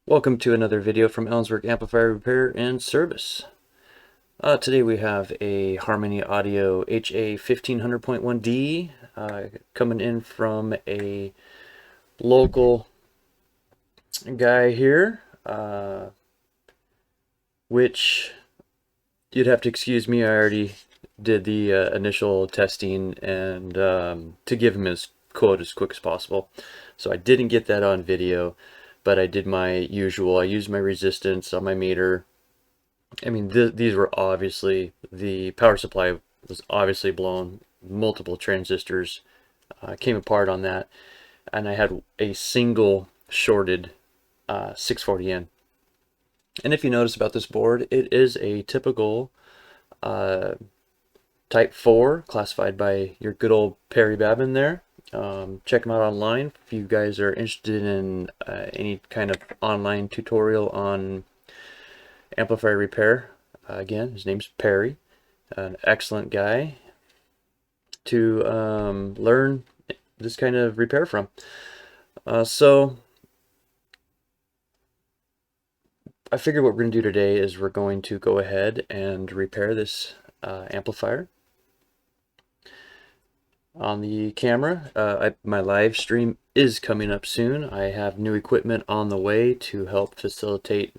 Welcome to another video from Ellensburg Amplifier Repair and Service. Today we have a Harmony Audio HA-1500.1D coming in from a local guy here, which you'd have to excuse me, I already did the initial testing and to give him his quote as quick as possible. So I didn't get that on video, but I did my usual. I used my resistance on my meter. I mean, these were obviously, the power supply was obviously blown. Multiple transistors came apart on that. And I had a single shorted 640N. And if you notice about this board, it is a typical Type 4, classified by your good old Perry Babin there. Check them out online if you guys are interested in any kind of online tutorial on amplifier repair. Again, his name's Perry, an excellent guy to learn this kind of repair from. So I figured what we're going to do today is we're going to go ahead and repair this amplifier. On the camera, my live stream is coming up soon. I have new equipment on the way to help facilitate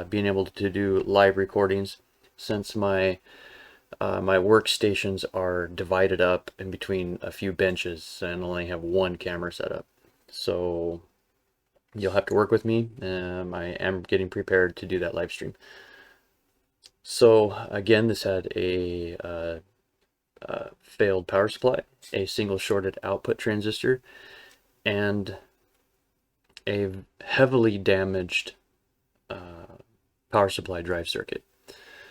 being able to do live recordings, since my my workstations are divided up in between a few benches and only have one camera set up. So you'll have to work with me. I am getting prepared to do that live stream. So again, this had a failed power supply, a single shorted output transistor, and a heavily damaged power supply drive circuit.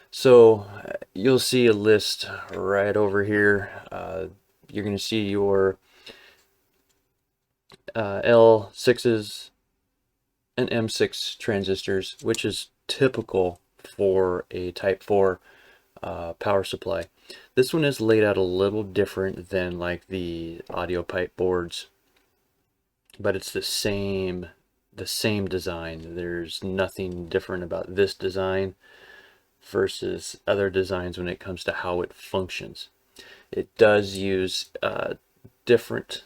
So you'll see a list right over here. You're going to see your L6s and M6 transistors, which is typical for a Type 4 power supply. This one is laid out a little different than like the audio pipe boards, but it's the same design. There's nothing different about this design versus other designs when it comes to how it functions. It does use different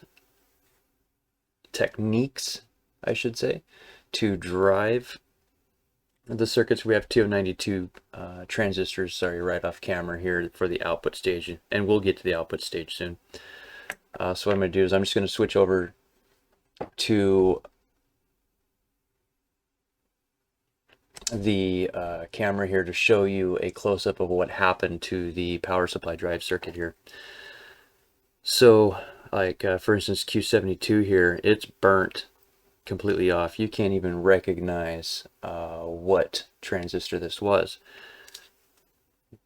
techniques, I should say, to drive the circuits. We have 292 transistors, sorry, right off camera here for the output stage, and we'll get to the output stage soon. So what I'm going to do is I'm just going to switch over to the camera here to show you a close-up of what happened to the power supply drive circuit here. So like for instance, Q72 here, it's burnt completely off. You can't even recognize what transistor this was.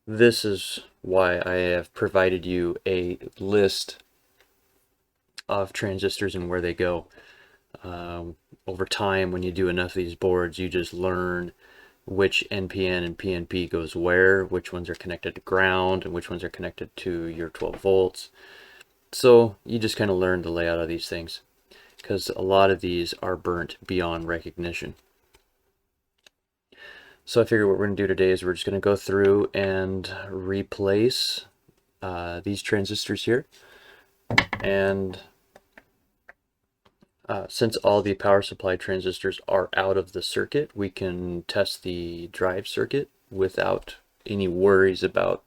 This is why I have provided you a list of transistors and where they go. Over time, when you do enough of these boards, you just learn which NPN and PNP goes where, which ones are connected to ground, and which ones are connected to your 12 volts. So you just kind of learn the layout of these things, because a lot of these are burnt beyond recognition. So I figure what we're going to do today is we're just going to go through and replace these transistors here. And since all the power supply transistors are out of the circuit, we can test the drive circuit without any worries about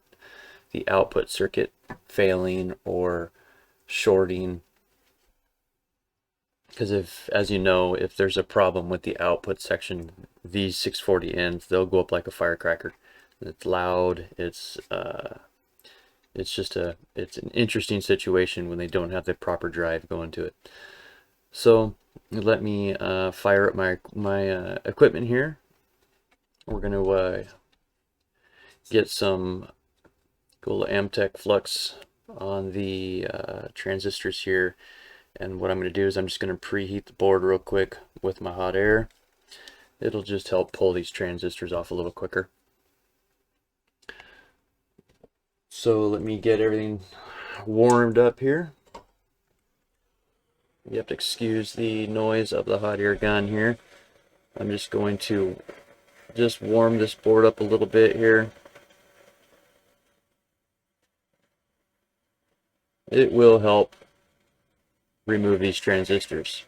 the output circuit failing or shorting. Because if, as you know, if there's a problem with the output section, these 640Ns, they'll go up like a firecracker. It's loud. It's just it's an interesting situation when they don't have the proper drive going to it. So let me fire up my equipment here. We're going to get some cool Amtech flux on the transistors here. And what I'm going to do is I'm just going to preheat the board real quick with my hot air. It'll just help pull these transistors off a little quicker. So let me get everything warmed up here. You have to excuse the noise of the hot air gun here. I'm just going to just warm this board up a little bit here. It will help remove these transistors.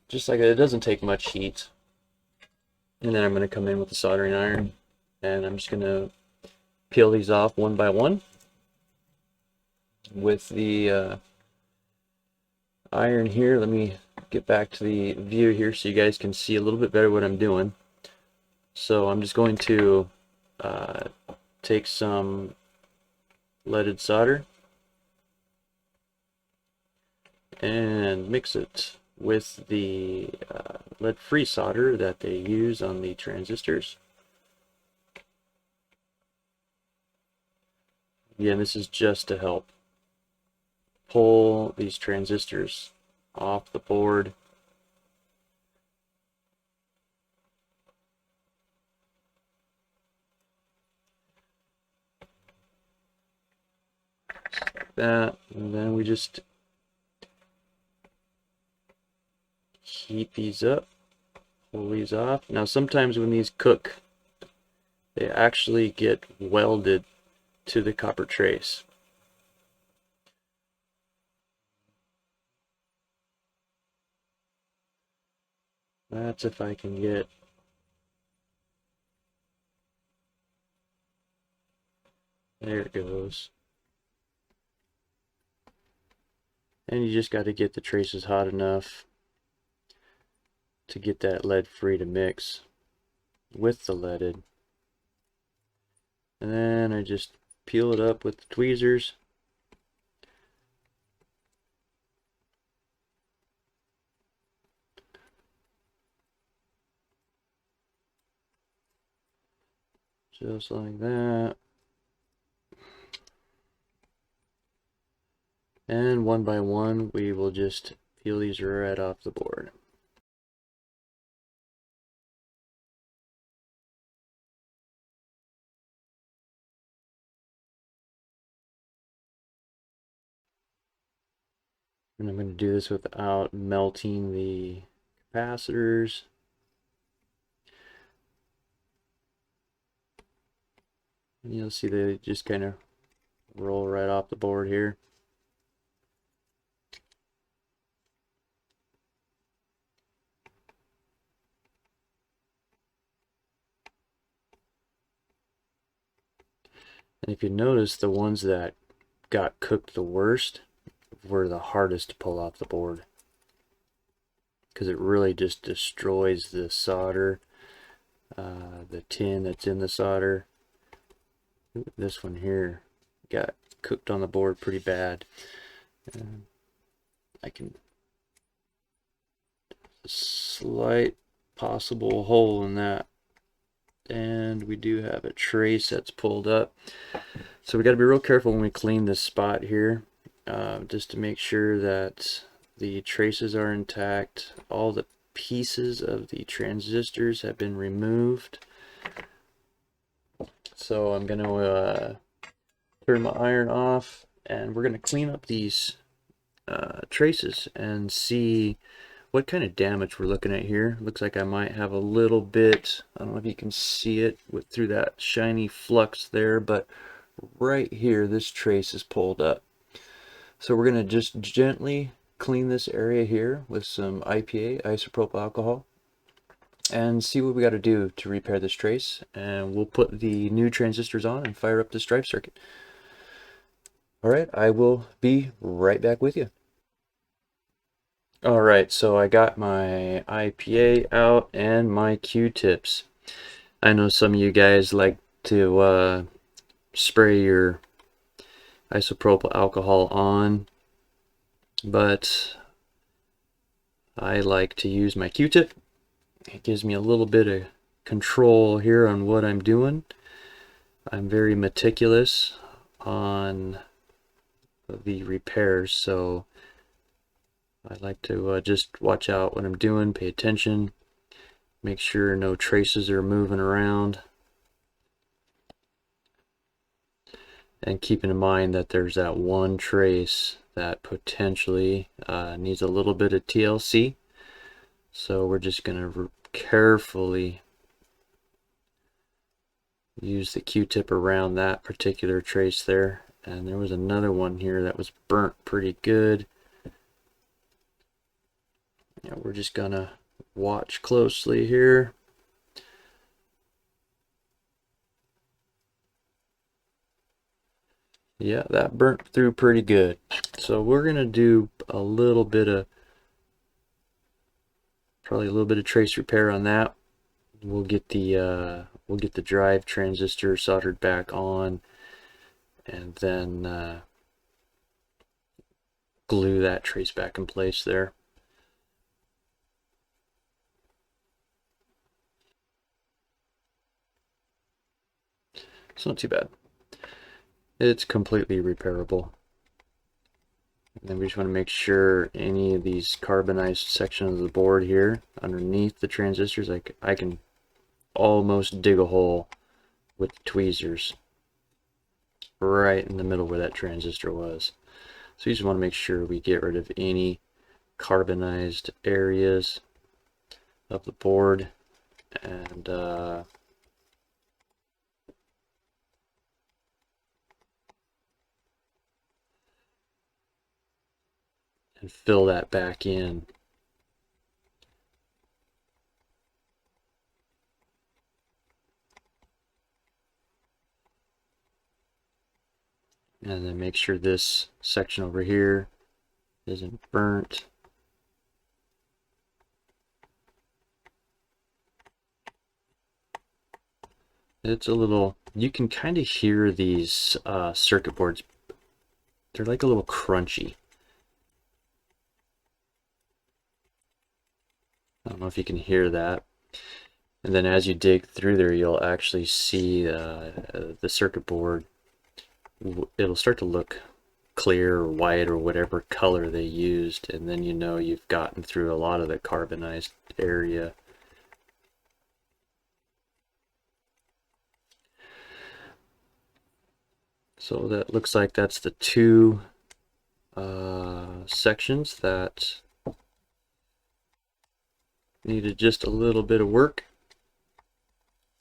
Just like it doesn't take much heat. And then I'm going to come in with the soldering iron, and I'm just going to peel these off one by one with the iron here. Let me get back to the view here so you guys can see a little bit better what I'm doing. So I'm just going to take some leaded solder and mix it with the lead-free solder that they use on the transistors. Again, this is just to help pull these transistors off the board. Just like that, and then we just heat these up, pull these off. Now sometimes when these cook, they actually get welded to the copper trace. That's if I can get there. It goes. And you just got to get the traces hot enough to get that lead free to mix with the leaded. And then I just peel it up with the tweezers. Just like that. And one by one, we will just peel these right off the board. And I'm going to do this without melting the capacitors. And you'll see they just kind of roll right off the board here. And if you notice, the ones that got cooked the worst were the hardest to pull off the board, because it really just destroys the solder, the tin that's in the solder. This one here got cooked on the board pretty bad. I can a slight possible hole in that, and we do have a trace that's pulled up. So we got to be real careful when we clean this spot here, just to make sure that the traces are intact. All the pieces of the transistors have been removed. So I'm going to turn my iron off, and we're going to clean up these traces and see what kind of damage we're looking at here. Looks like I might have a little bit, I don't know if you can see it through that shiny flux there, but right here this trace is pulled up. So we're going to just gently clean this area here with some IPA, isopropyl alcohol, and see what we got to do to repair this trace. And we'll put the new transistors on and fire up this drive circuit. Alright, I will be right back with you. Alright, so I got my IPA out and my Q-tips. I know some of you guys like to spray your isopropyl alcohol on, but I like to use my Q-tip. It gives me a little bit of control here on what I'm doing. I'm very meticulous on the repairs, so I like to just watch out what I'm doing, pay attention, make sure no traces are moving around, and keeping in mind that there's that one trace that potentially needs a little bit of TLC. So we're just going to carefully use the Q-tip around that particular trace there. And there was another one here that was burnt pretty good. Yeah, we're just going to watch closely here. Yeah, that burnt through pretty good. So we're going to do a little bit of, probably a little bit of trace repair on that. We'll get the drive transistor soldered back on, and then glue that trace back in place there. It's not too bad. It's completely repairable. And then we just want to make sure any of these carbonized sections of the board here underneath the transistors, I can almost dig a hole with the tweezers right in the middle where that transistor was. So you just want to make sure we get rid of any carbonized areas of the board, and fill that back in. And then make sure this section over here isn't burnt. It's a little, you can kind of hear these circuit boards. They're like a little crunchy. I don't know if you can hear that. And then as you dig through there, you'll actually see the circuit board. It'll start to look clear or white or whatever color they used, and then you know you've gotten through a lot of the carbonized area. So that looks like that's the two sections that needed just a little bit of work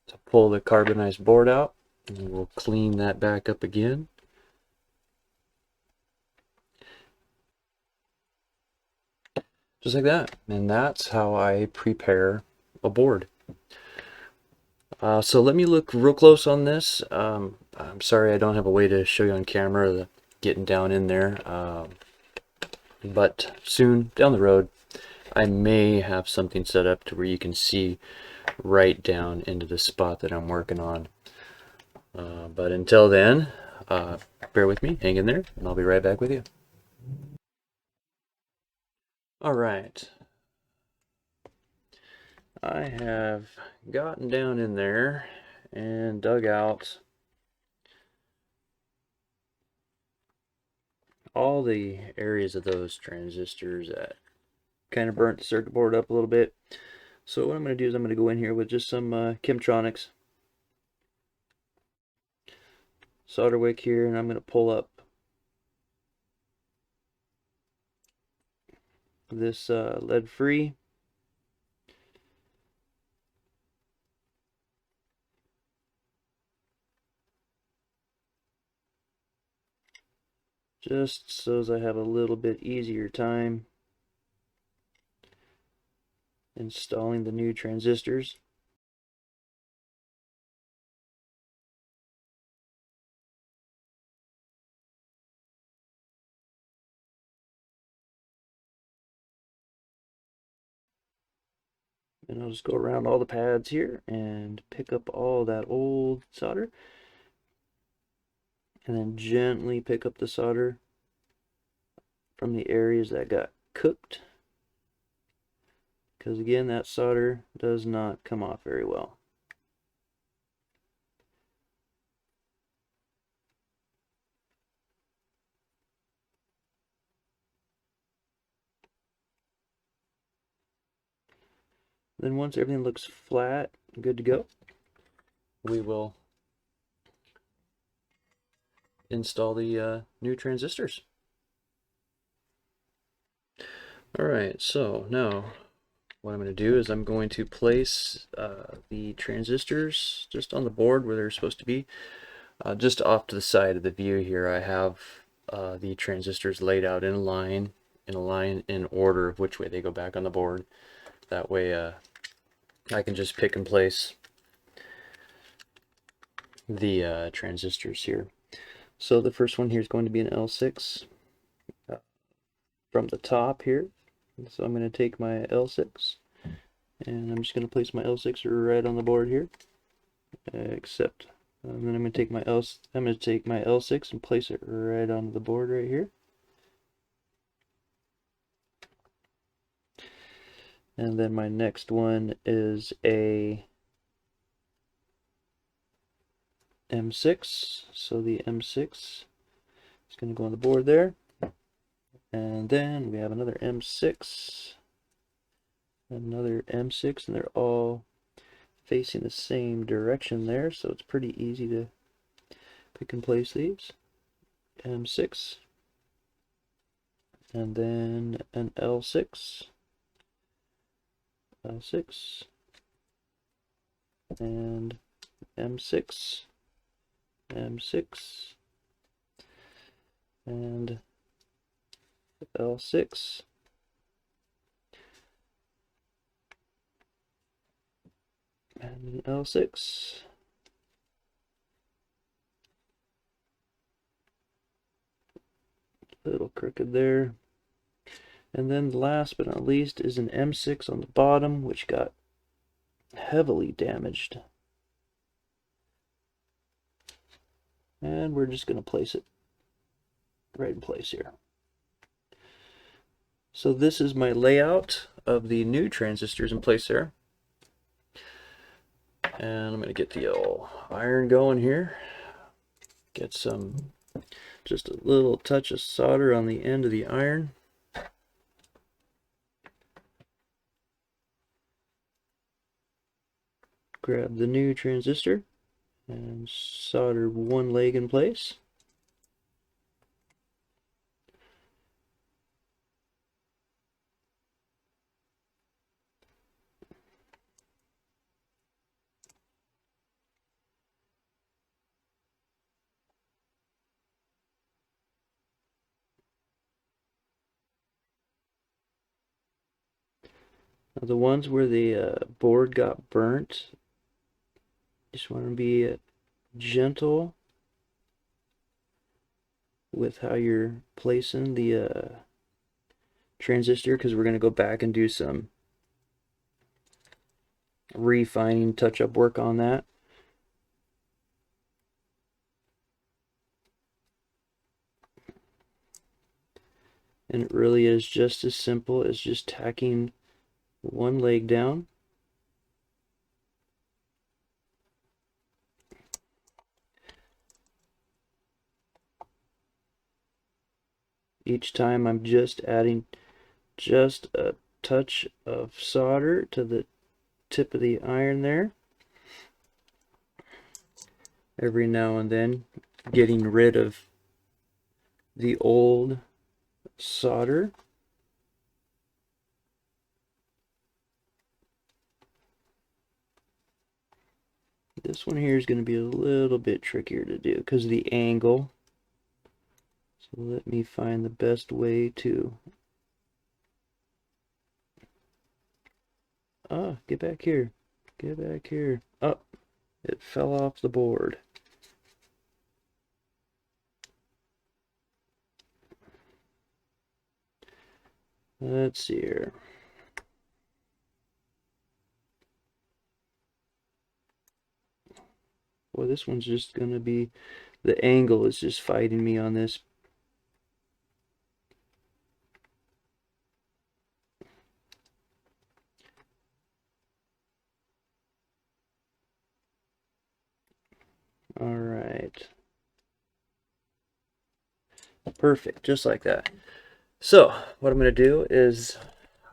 to pull the carbonized board out, and we'll clean that back up again. Just like that. And that's how I prepare a board. So let me look real close on this. I'm sorry I don't have a way to show you on camera getting down in there, but soon down the road I may have something set up to where you can see right down into the spot that I'm working on. But until then, bear with me, hang in there, and I'll be right back with you. All right. I have gotten down in there and dug out all the areas of those transistors that kind of burnt the circuit board up a little bit. So what I'm going to do is I'm going to go in here with just some Chemtronics solder wick here, and I'm going to pull up this lead free. Just so as I have a little bit easier time installing the new transistors. And I'll just go around all the pads here and pick up all that old solder, and then gently pick up the solder from the areas that got cooked, because again, that solder does not come off very well. Then once everything looks flat, good to go, we will install the new transistors. Alright, so now what I'm going to do is I'm going to place the transistors just on the board where they're supposed to be. Just off to the side of the view here, I have the transistors laid out in a line in order of which way they go back on the board. That way I can just pick and place the transistors here. So the first one here is going to be an L6 from the top here. So I'm going to take my L6 and I'm just going to place my L6 right on the board here. Except and then I'm going to take my L6 and place it right onto the board right here. And then my next one is a M6. So the M6 is going to go on the board there. And then we have another M6. Another M6, and they're all facing the same direction there, so it's pretty easy to pick and place these. M6, and then an L6, L6, and M6, M6, and L6, and an L6. A little crooked there. And then last but not least is an M6 on the bottom, which got heavily damaged. And we're just going to place it right in place here. So this is my layout of the new transistors in place there. And I'm going to get the old iron going here. Get just a little touch of solder on the end of the iron. Grab the new transistor and solder one leg in place. Now the ones where the board got burnt, just want to be gentle with how you're placing the transistor, because we're going to go back and do some refining, touch-up work on that. And it really is just as simple as just tacking one leg down. Each time I'm just adding just a touch of solder to the tip of the iron there. Every now and then getting rid of the old solder. This one here is going to be a little bit trickier to do because of the angle. So let me find the best way to... get back here. Get back here. Oh, it fell off the board. Let's see here. Boy, this one's just going to be... The angle is just fighting me on this. All right. Perfect, just like that. So what I'm going to do is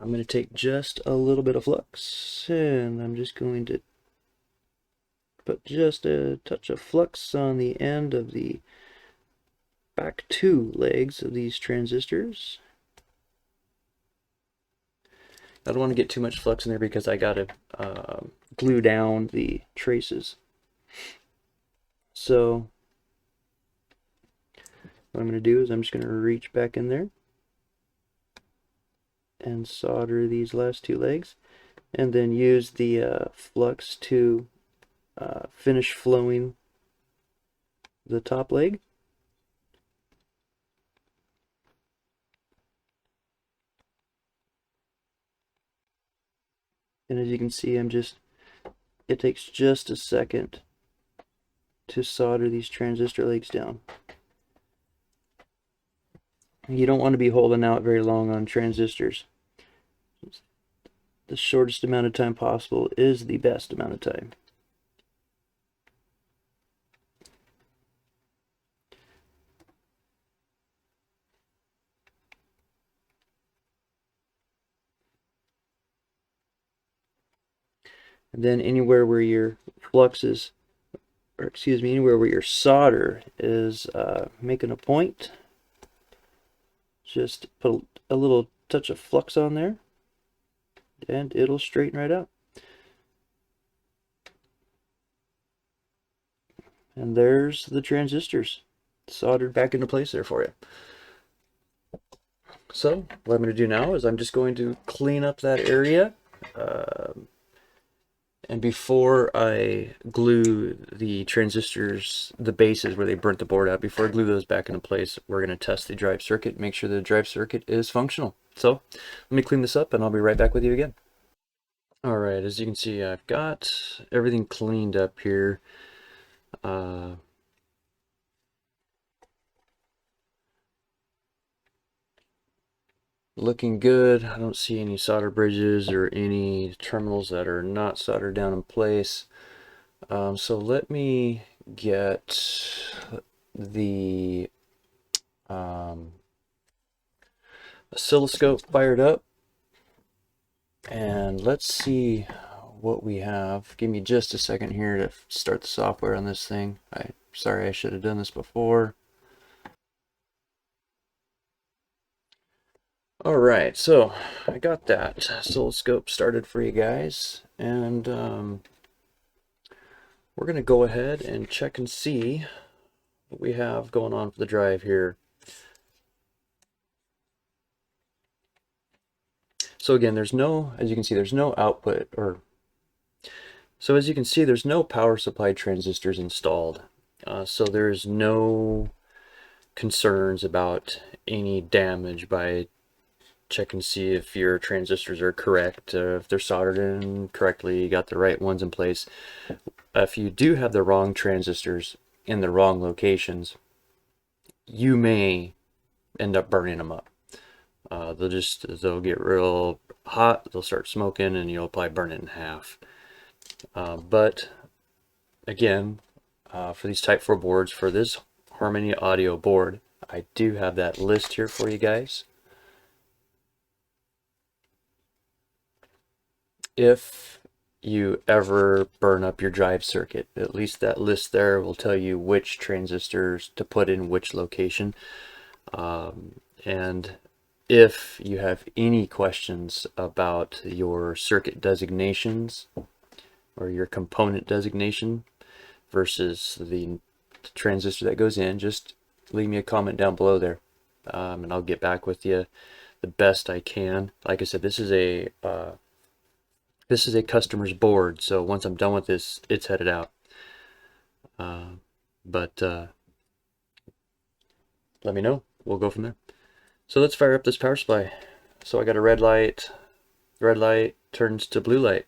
I'm going to take just a little bit of flux, and I'm just going to put just a touch of flux on the end of the back two legs of these transistors. I don't want to get too much flux in there because I got to glue down the traces. So what I'm going to do is I'm just going to reach back in there and solder these last two legs, and then use the flux to finish flowing the top leg. And as you can see, it takes just a second to solder these transistor legs down. You don't want to be holding out very long on transistors. The shortest amount of time possible is the best amount of time. And then anywhere where your flux is, or excuse me, anywhere where your solder is making a point, just put a little touch of flux on there, and it'll straighten right out. And there's the transistors soldered back into place there for you. So what I'm going to do now is I'm just going to clean up that area. And before I glue the transistors, the bases where they burnt the board out, before I glue those back into place, we're going to test the drive circuit, make sure the drive circuit is functional. So let me clean this up and I'll be right back with you again. Alright, as you can see, I've got everything cleaned up here. Looking good. I don't see any solder bridges or any terminals that are not soldered down in place. So let me get the oscilloscope fired up, and let's see what we have. Give me just a second here to start the software on this thing. Sorry, I should have done this before. Alright, so I got that oscilloscope started for you guys, and we're going to go ahead and check and see what we have going on for the drive here. So again, there's no, as you can see, there's no output, so as you can see, there's no power supply transistors installed. So there's no concerns about any damage by check and see if your transistors are correct, if they're soldered in correctly, you got the right ones in place. If you do have the wrong transistors in the wrong locations, you may end up burning them up. They'll get real hot, they'll start smoking, and you'll probably burn it in half. But again, for these Type 4 boards, for this Harmony Audio board, I do have that list here for you guys. If you ever burn up your drive circuit, at least that list there will tell you which transistors to put in which location. And if you have any questions about your circuit designations or your component designation versus the transistor that goes in, just leave me a comment down below there, and I'll get back with you the best I can. Like I said, this is a customer's board, so once I'm done with this, it's headed out. But let me know. We'll go from there. So let's fire up this power supply. So I got a red light turns to blue light,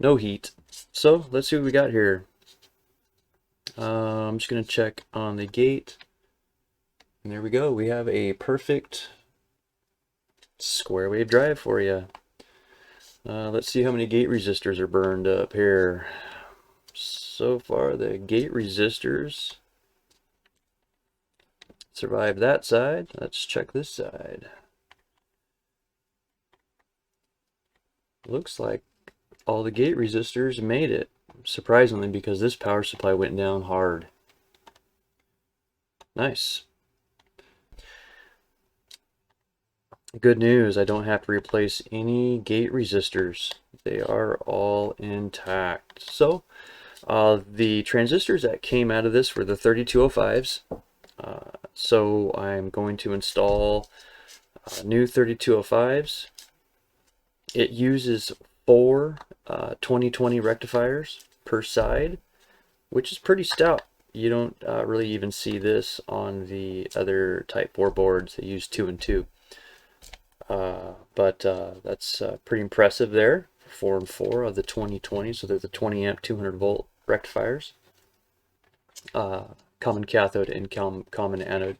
no heat. So let's see what we got here. I'm just going to check on the gate, and there we go. We have a perfect square wave drive for you. Let's see how many gate resistors are burned up here. So far, the gate resistors, Survived that side. Let's check this side. Looks like all the gate resistors made it, surprisingly, because this power supply went down hard. Nice. Good news, I don't have to replace any gate resistors. They are all intact. So, the transistors that came out of this were the 3205s. So I'm going to install new 3205s. It uses 4 2020 rectifiers per side, which is pretty stout. You don't really even see this on the other Type 4 boards that use 2 and 2. But that's pretty impressive there. 4 and 4 of the 2020, so they're the 20 amp 200 volt rectifiers. Common cathode and common anode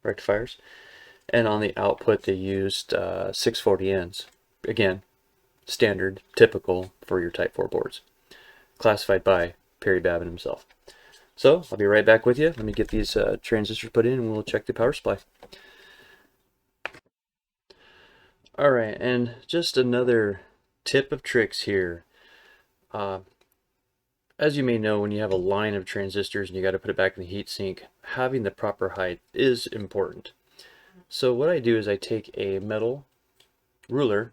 rectifiers. And on the output they used 640Ns. Again, standard, typical for your Type 4 boards. Classified by Perry Babin himself. So I'll be right back with you. Let me get these transistors put in and we'll check the power supply. Alright, and just another tip of tricks here. As you may know, when you have a line of transistors and you got to put it back in the heatsink, having the proper height is important. So what I do is I take a metal ruler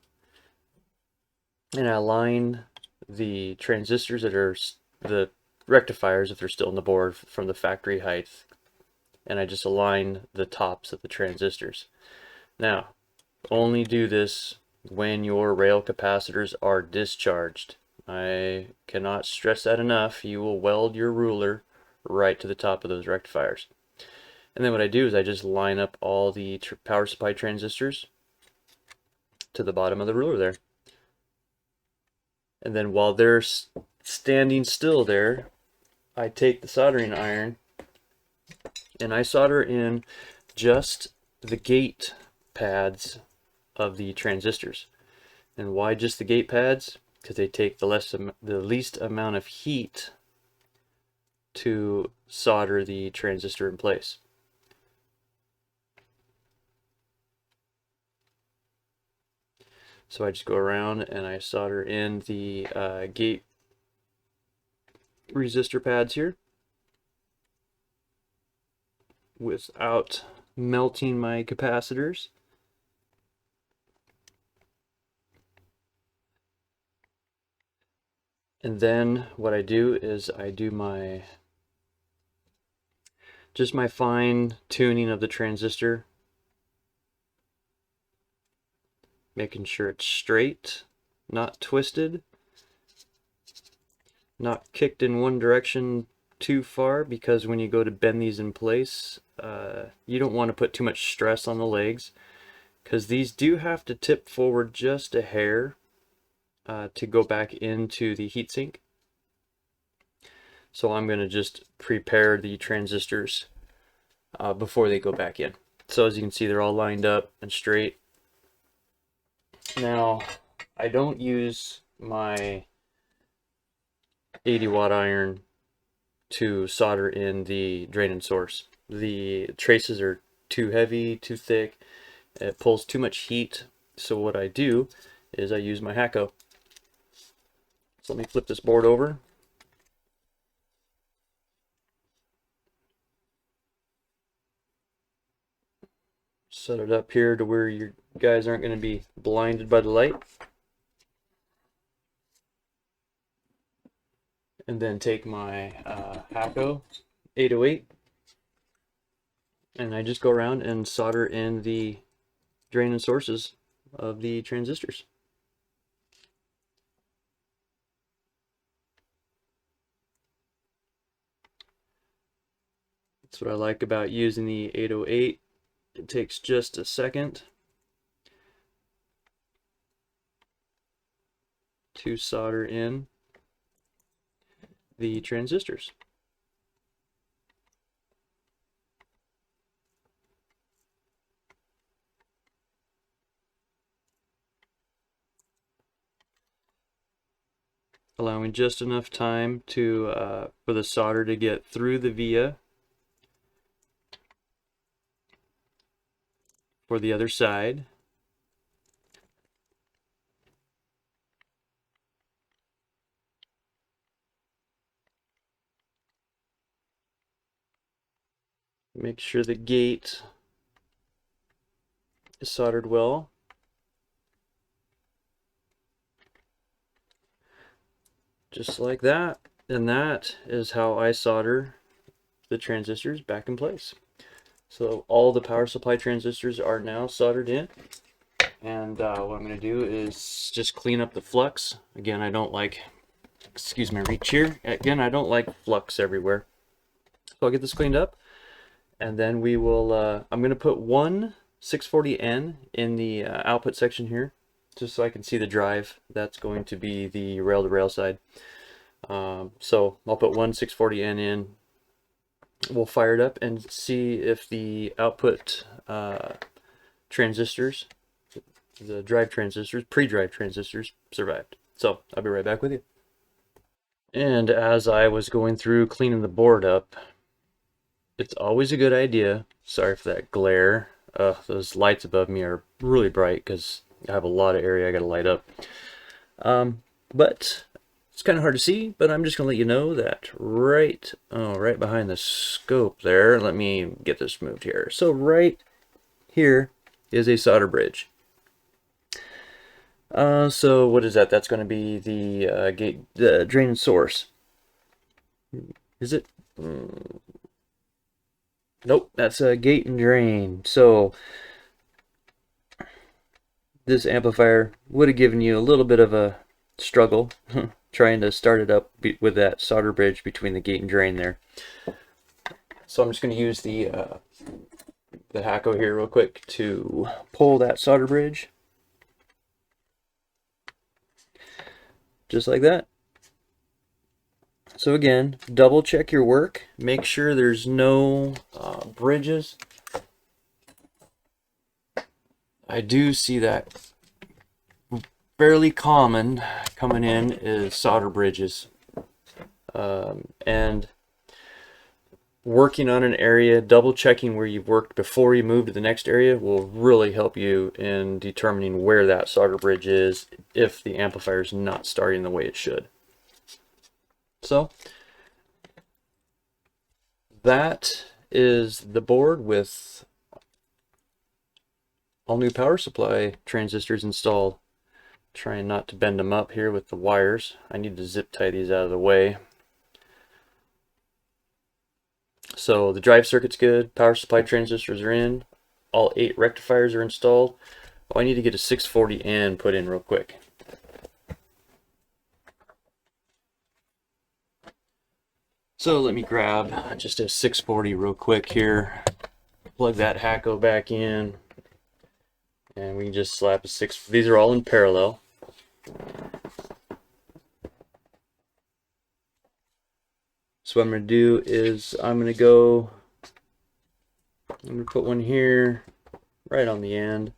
and I line the transistors that are the rectifiers, if they're still on the board, from the factory height, and I just align the tops of the transistors. Now, only do this when your rail capacitors are discharged. I cannot stress that enough. You will weld your ruler right to the top of those rectifiers. And then what I do is I just line up all the power supply transistors to the bottom of the ruler there. And then while they're standing still there, I take the soldering iron and I solder in just the gate pads of the transistors. And why just the gate pads? Because they take the least amount of heat to solder the transistor in place. So I just go around and I solder in the gate resistor pads here without melting my capacitors. And then what I do is I do just my fine tuning of the transistor, making sure it's straight, not twisted, not kicked in one direction too far, because when you go to bend these in place, you don't want to put too much stress on the legs, because these do have to tip forward just a hair to go back into the heatsink. So I'm going to just prepare the transistors before they go back in. So as you can see, they're all lined up and straight. Now, I don't use my 80-watt iron to solder in the drain and source. The traces are too heavy, too thick. It pulls too much heat. So what I do is I use my HA-A. So let me flip this board over. Set it up here to where your guys aren't going to be blinded by the light. And then take my HA-A 808 and I just go around and solder in the drain and sources of the transistors. That's what I like about using the 808. It takes just a second to solder in the transistors. Allowing just enough time to for the solder to get through the via for the other side. Make sure the gate is soldered well. Just like that. And that is how I solder the transistors back in place. So all the power supply transistors are now soldered in. And what I'm going to do is just clean up the flux. Again, I don't like, excuse my reach here. Again, I don't like flux everywhere. So I'll get this cleaned up. And then we will, I'm going to put one 640N in the output section here, just so I can see the drive. That's going to be the rail-to-rail side. So I'll put one 640N in. We'll fire it up and see if the output transistors, the drive transistors, pre-drive transistors, survived. So I'll be right back with you. And as I was going through cleaning the board up, it's always a good idea. Sorry for that glare. Those lights above me are really bright because I have a lot of area I got to light up. But it's kind of hard to see, but I'm just going to let you know that right behind the scope there, let me get this moved here. So right here is a solder bridge. So what is that? That's going to be the gate, the drain and source. Is it? Nope, that's a gate and drain. So this amplifier would have given you a little bit of a struggle trying to start it up with that solder bridge between the gate and drain there. So I'm just going to use the HA-A here real quick to pull that solder bridge. Just like that. So again, double check your work. Make sure there's no bridges. I do see that fairly common coming in is solder bridges. And working on an area, double checking where you've worked before you move to the next area will really help you in determining where that solder bridge is if the amplifier is not starting the way it should. So that is the board with all new power supply transistors installed. Trying not to bend them up here with the wires. I need to zip tie these out of the way. So the drive circuit's good, power supply transistors are in, all 8 rectifiers are installed. Oh, I need to get a 640N put in real quick. So let me grab just a 640 real quick here, plug that HA-A back in, and we can just slap a 6. These are all in parallel. So what I'm going to do is I'm going to put one here right on the end.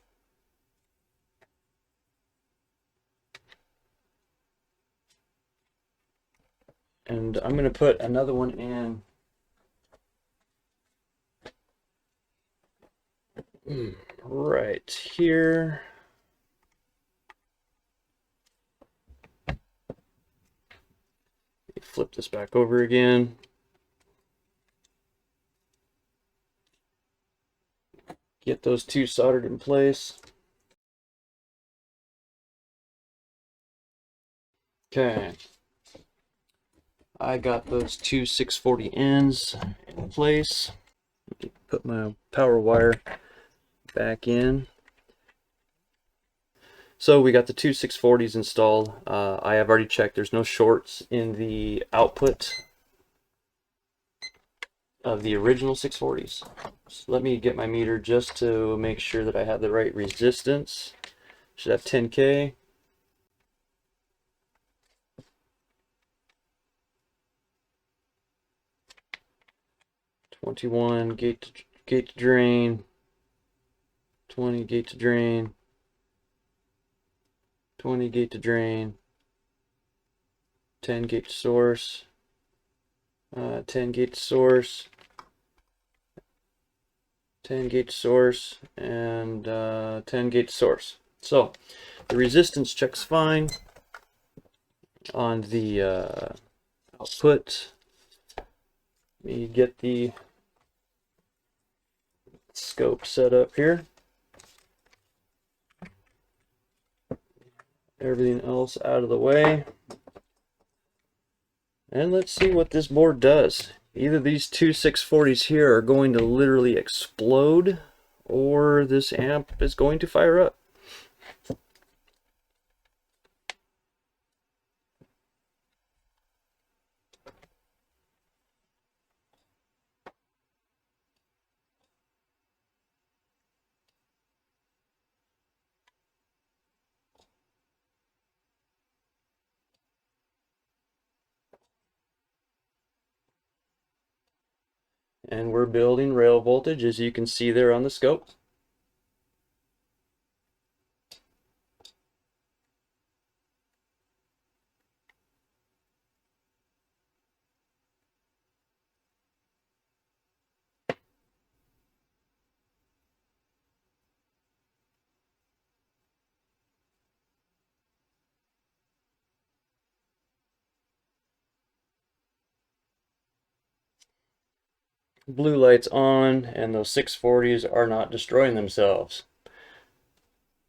And I'm going to put another one in right here. Flip this back over again. Get those two soldered in place. Okay. I got those two 640Ns in place. Put my power wire back in. So we got the two 640s installed. I have already checked. There's no shorts in the output of the original 640s. So let me get my meter just to make sure that I have the right resistance. Should have 10K. $21 gate to drain. 20 gate to drain. 20 gate to drain. 10 gate to source. 10 gate to source. 10 gate source, and 10 gate source. So the resistance checks fine on the output. Let me get the scope set up here. Everything else out of the way. And let's see what this board does. Either these two 640s here are going to literally explode, or this amp is going to fire up. And we're building rail voltage, as you can see there on the scope. Blue light's on, and those 640s are not destroying themselves.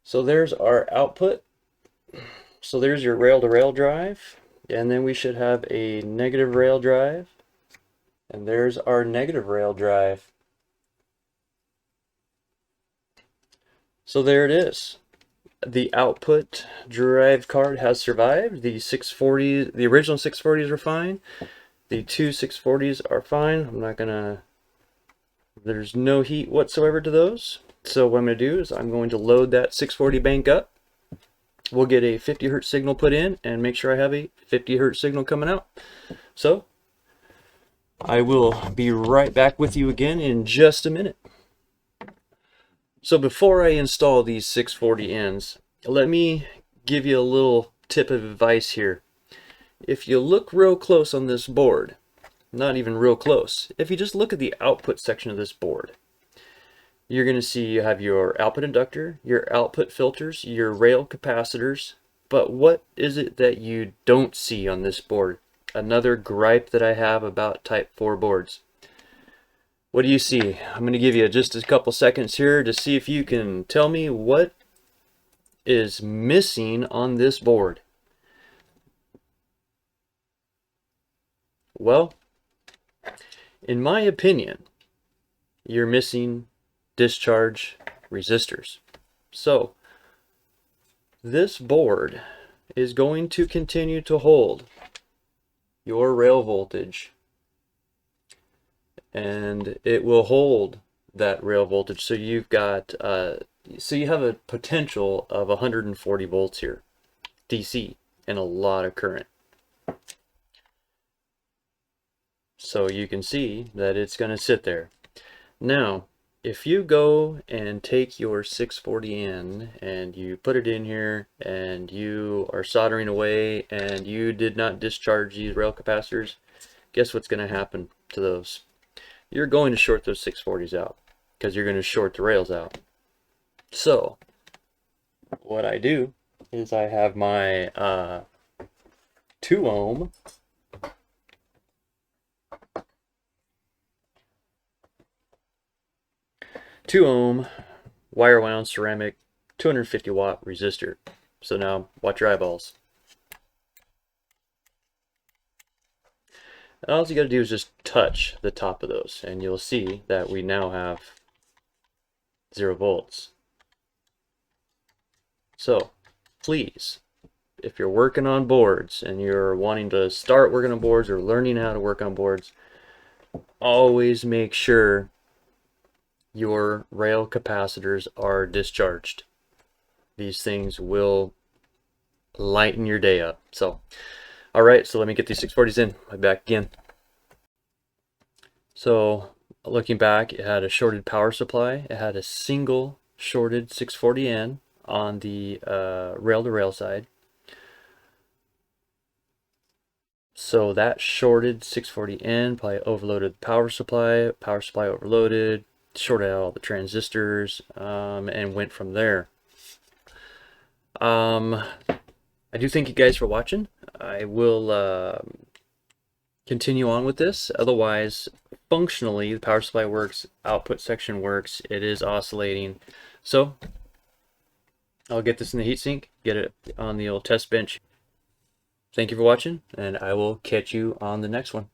So there's our output. So there's your rail-to-rail drive, and then we should have a negative rail drive, and there's our negative rail drive. So there it is. The output drive card has survived. The 640, the original 640s are fine. The two 640s are fine. I'm not gonna, there's no heat whatsoever to those. So what I'm gonna do is I'm going to load that 640 bank up. We'll get a 50 hertz signal put in and make sure I have a 50 hertz signal coming out. So I will be right back with you again in just a minute. So before I install these 640Ns, let me give you a little tip of advice here. If you look real close on this board, not even real close, if you just look at the output section of this board, you're going to see you have your output inductor, your output filters, your rail capacitors, but what is it that you don't see on this board? Another gripe that I have about Type 4 boards. What do you see? I'm going to give you just a couple seconds here to see if you can tell me what is missing on this board. Well, in my opinion, you're missing discharge resistors. So this board is going to continue to hold your rail voltage, and it will hold that rail voltage. So you've got so you have a potential of 140 volts here, DC, and a lot of current. So you can see that it's going to sit there. Now, if you go and take your 640N and you put it in here and you are soldering away and you did not discharge these rail capacitors, guess what's going to happen to those? You're going to short those 640s out because you're going to short the rails out. So what I do is I have my 2 ohm wire wound ceramic 250 watt resistor. So now watch your eyeballs. All you got to do is just touch the top of those and you'll see that we now have 0 volts. So please, if you're working on boards and you're wanting to start working on boards or learning how to work on boards, always make sure your rail capacitors are discharged. These things will lighten your day up. So, alright, so let me get these 640s in. I'll be back again. So, looking back, it had a shorted power supply. It had a single shorted 640N on the rail-to-rail side. So that shorted 640N probably overloaded the power supply overloaded, shorted out all the transistors, and went from there. I do thank you guys for watching. I will continue on with this. Otherwise, functionally, the power supply works, output section works, it is oscillating. So I'll get this in the heatsink, get it on the old test bench. Thank you for watching, and I will catch you on the next one.